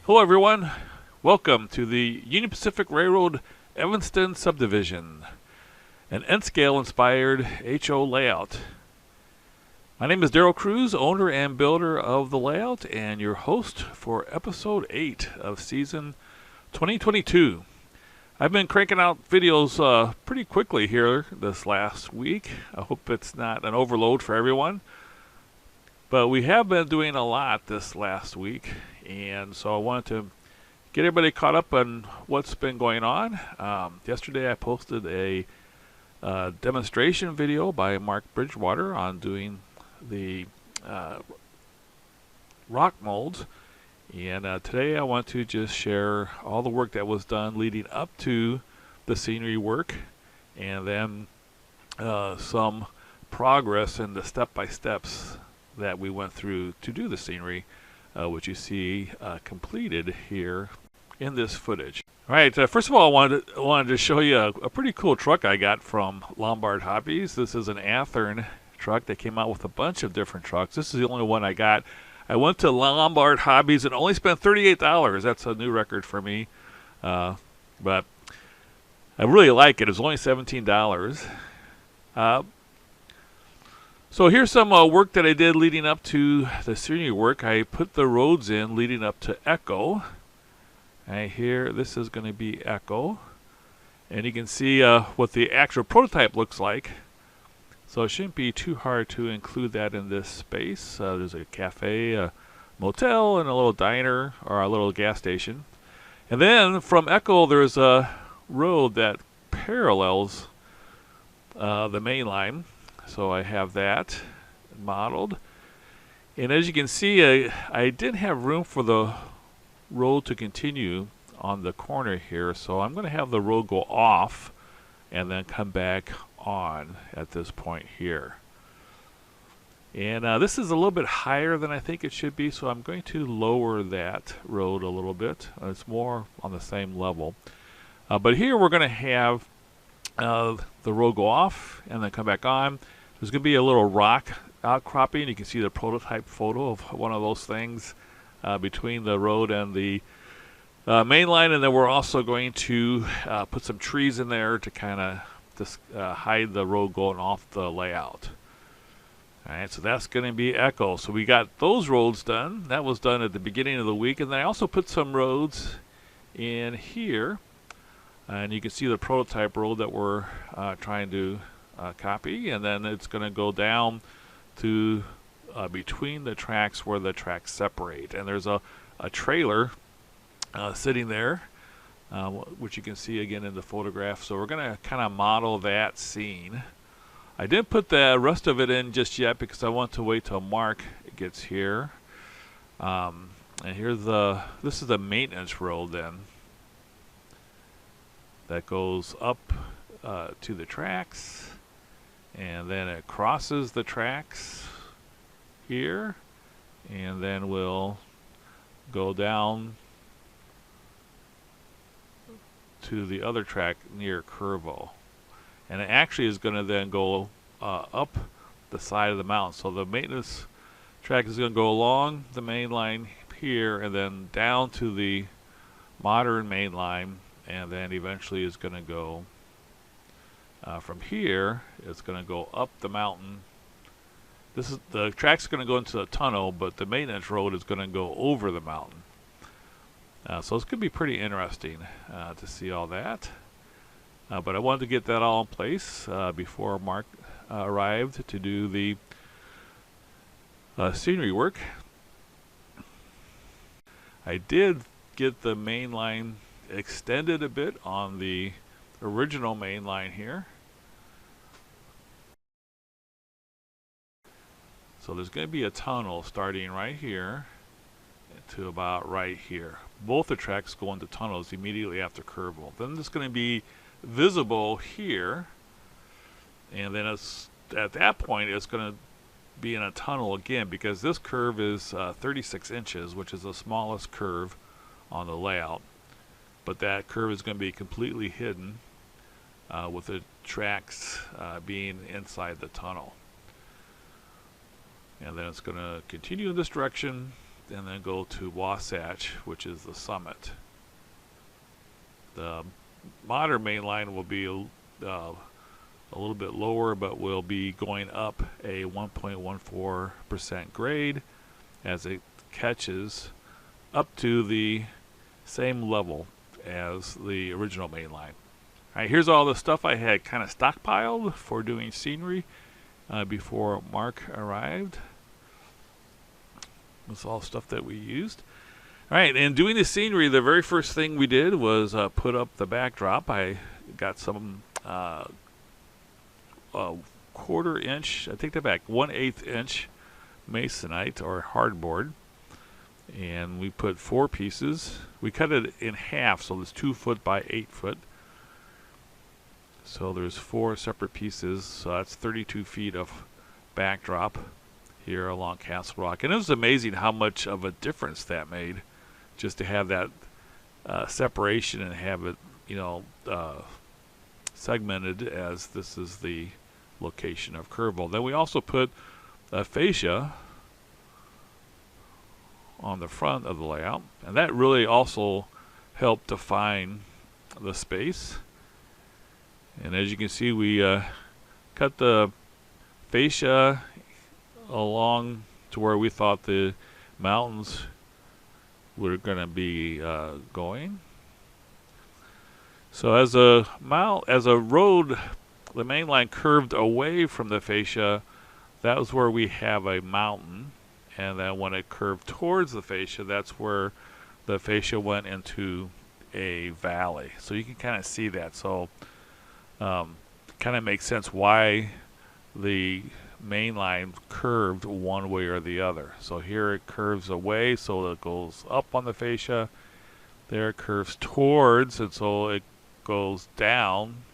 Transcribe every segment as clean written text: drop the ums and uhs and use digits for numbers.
Hello everyone, welcome to the Union Pacific Railroad Evanston Subdivision, an N-scale inspired HO layout. My name is Daryl Kruse, owner and builder of the layout, and your host for episode 8 of season 2022. I've been cranking out videos pretty quickly here this last week. I hope it's not an overload for everyone. But we have been doing a lot this last week, and so I wanted to get everybody caught up on what's been going on. Yesterday I posted a demonstration video by Mark Bridgewater on doing the rock molds, and today I want to just share all the work that was done leading up to the scenery work, and then some progress in the step-by-steps that we went through to do the scenery, which you see completed here in this footage. All right, first of all, I wanted to show you a pretty cool truck I got from Lombard Hobbies. This is an Athearn truck. They came out with a bunch of different trucks. This is the only one I got. I went to Lombard Hobbies and only spent $38. That's a new record for me, but I really like it. It was only $17. So here's some work that I did leading up to the scenery work. I put the roads in leading up to Echo. Right here, this is going to be Echo. And you can see what the actual prototype looks like. So it shouldn't be too hard to include that in this space. There's a cafe, a motel, and a little diner, or a little gas station. And then from Echo, there's a road that parallels the main line. So I have that modeled, and as you can see, I didn't have room for the road to continue on the corner here, so I'm going to have the road go off and then come back on at this point here. And this is a little bit higher than I think it should be, so I'm going to lower that road a little bit. It's more on the same level, but here we're going to have the road go off and then come back on. There's going to be a little rock outcropping. You can see the prototype photo of one of those things between the road and the main line, and then we're also going to put some trees in there to kind of just hide the road going off the layout. Alright, so that's going to be Echo. So we got those roads done. That was done at the beginning of the week, and then I also put some roads in here. And you can see the prototype road that we're trying to copy, and then it's going to go down to between the tracks where the tracks separate. And there's a trailer sitting there, which you can see again in the photograph. So we're going to kind of model that scene. I didn't put the rest of it in just yet because I want to wait till Mark gets here. And here's this is the maintenance road then, that goes up to the tracks, and then it crosses the tracks here, and then we'll go down to the other track near Curvo, and it actually is going to then go up the side of the mountain. So the maintenance track is going to go along the main line here and then down to the modern main line, and then eventually is going to go from here. It's going to go up the mountain. This is the track's going to go into the tunnel, but the maintenance road is going to go over the mountain. So it's going to be pretty interesting to see all that. But I wanted to get that all in place before Mark arrived to do the scenery work. I did get the main line extended a bit on the original main line here. So there's going to be a tunnel starting right here to about right here. Both the tracks go into tunnels immediately after Curvo. Then it's going to be visible here, and then it's at that point it's going to be in a tunnel again, because this curve is 36 inches, which is the smallest curve on the layout. But that curve is going to be completely hidden with the tracks being inside the tunnel. And then it's going to continue in this direction and then go to Wasatch, which is the summit. The modern main line will be a little bit lower, but will be going up a 1.14% grade as it catches up to the same level as the original main line. All right, here's all the stuff I had kind of stockpiled for doing scenery before Mark arrived. That's all stuff that we used. All right, and doing the scenery, the very first thing we did was put up the backdrop. I got some 1/4 inch, I take that back, 1/8 inch masonite or hardboard. And we put 4 pieces. We cut it in half, so it's 2 foot by 8 foot. So there's 4 separate pieces, so that's 32 feet of backdrop here along Castle Rock. And it was amazing how much of a difference that made, just to have that separation and have it, segmented as this is the location of Kerrville. Then we also put a fascia on the front of the layout, and that really also helped define the space. And as you can see, we cut the fascia along to where we thought the mountains were going to be going. So as a road, the main line curved away from the fascia, that was where we have a mountain. And then when it curved towards the fascia, that's where the fascia went into a valley. So you can kind of see that. So kind of makes sense why the main line curved one way or the other. So here it curves away, so it goes up on the fascia. There it curves towards, and so it goes down.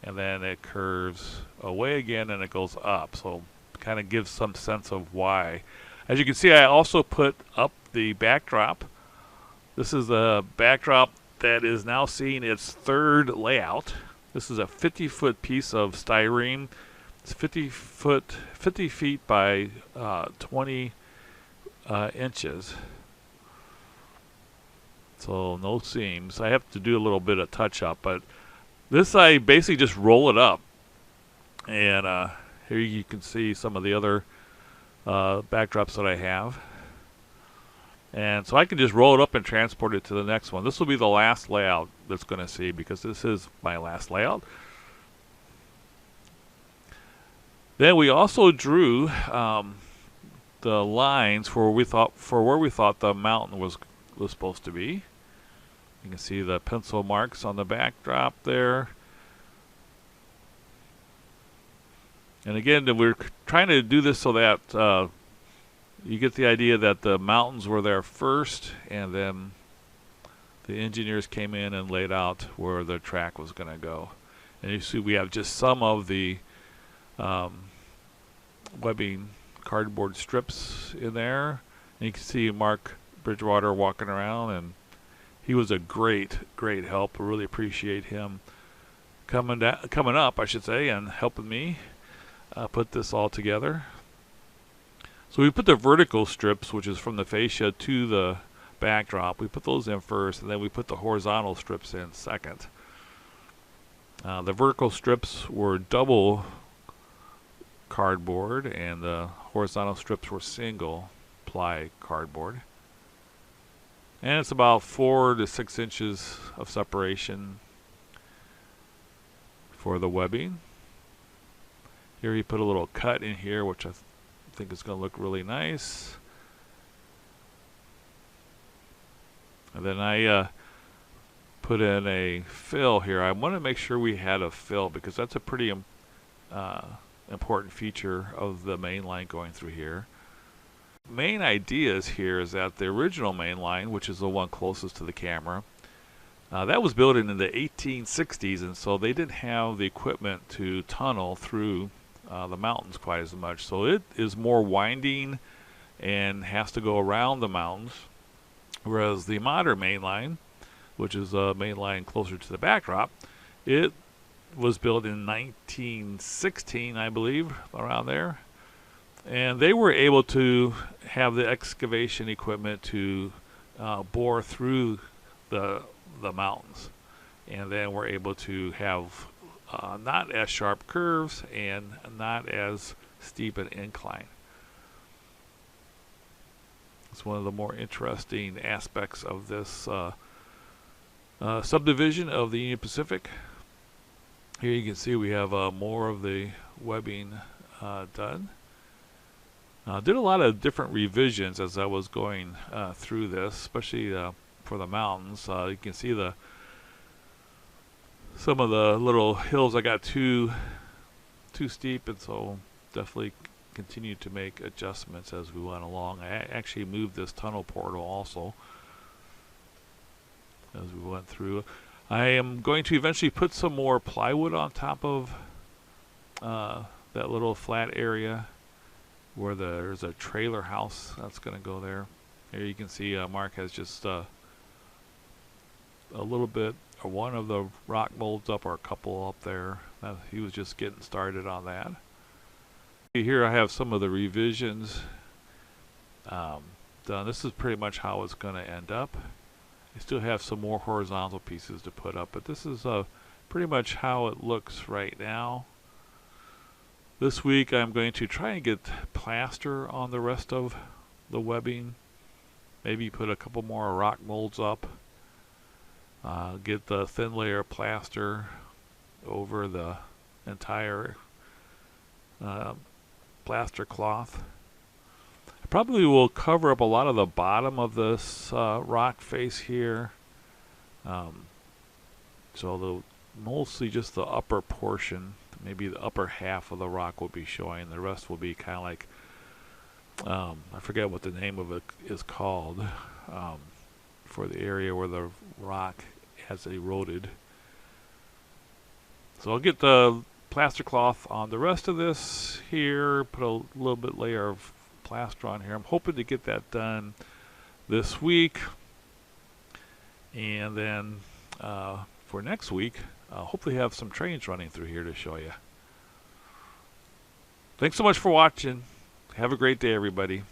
And then it curves away again, and it goes up. So kind of gives some sense of why. As you can see, I also put up the backdrop. This is a backdrop that is now seeing its 3rd layout. This is a 50-foot piece of styrene. It's 50 feet by 20 inches. So no seams. I have to do a little bit of touch-up, but this I basically just roll it up. And here you can see some of the other backdrops that I have. And so I can just roll it up and transport it to the next one. This will be the last layout that's going to see, because this is my last layout. Then we also drew the lines for where we thought the mountain was supposed to be. You can see the pencil marks on the backdrop there. And again, we're trying to do this so that you get the idea that the mountains were there first, and then the engineers came in and laid out where the track was going to go. And you see we have just some of the webbing cardboard strips in there. And you can see Mark Bridgewater walking around, and he was a great help. I really appreciate him coming up, I should say, and helping me put this all together. So we put the vertical strips, which is from the fascia to the backdrop. We put those in first, and then we put the horizontal strips in second. The vertical strips were double cardboard, and the horizontal strips were single ply cardboard. And it's about 4 to 6 inches of separation for the webbing. Here he put a little cut in here, which I think is going to look really nice. And then I put in a fill here. I want to make sure we had a fill, because that's a pretty important feature of the main line going through here. Main ideas here is that the original main line, which is the one closest to the camera, that was built in the 1860s, and so they didn't have the equipment to tunnel through the mountains quite as much. So it is more winding and has to go around the mountains, whereas the modern main line, which is a main line closer to the backdrop, it was built in 1916, I believe, around there. And they were able to have the excavation equipment to bore through the mountains, and then we're able to have not as sharp curves and not as steep an incline. It's one of the more interesting aspects of this subdivision of the Union Pacific. Here you can see we have more of the webbing done. Did a lot of different revisions as I was going through this, especially for the mountains. You can see some of the little hills I got too steep, and so definitely continued to make adjustments as we went along. I actually moved this tunnel portal also as we went through. I am going to eventually put some more plywood on top of that little flat area where there's a trailer house that's going to go there. Here you can see Mark has just a little bit, or one of the rock molds up, or a couple up there. He was just getting started on that. Here I have some of the revisions done. This is pretty much how it's going to end up. I still have some more horizontal pieces to put up, but this is pretty much how it looks right now. This week I'm going to try and get plaster on the rest of the webbing. Maybe put a couple more rock molds up. Get the thin layer of plaster over the entire plaster cloth. I probably will cover up a lot of the bottom of this rock face here. So mostly just the upper portion, maybe the upper half of the rock will be showing. The rest will be kind of like, I forget what the name of it is called, for the area where the rock has eroded. So I'll get the plaster cloth on the rest of this here, put a little bit layer of plaster on here. I'm hoping to get that done this week, and then for next week hopefully have some trains running through here to show you. Thanks so much for watching. Have a great day, everybody.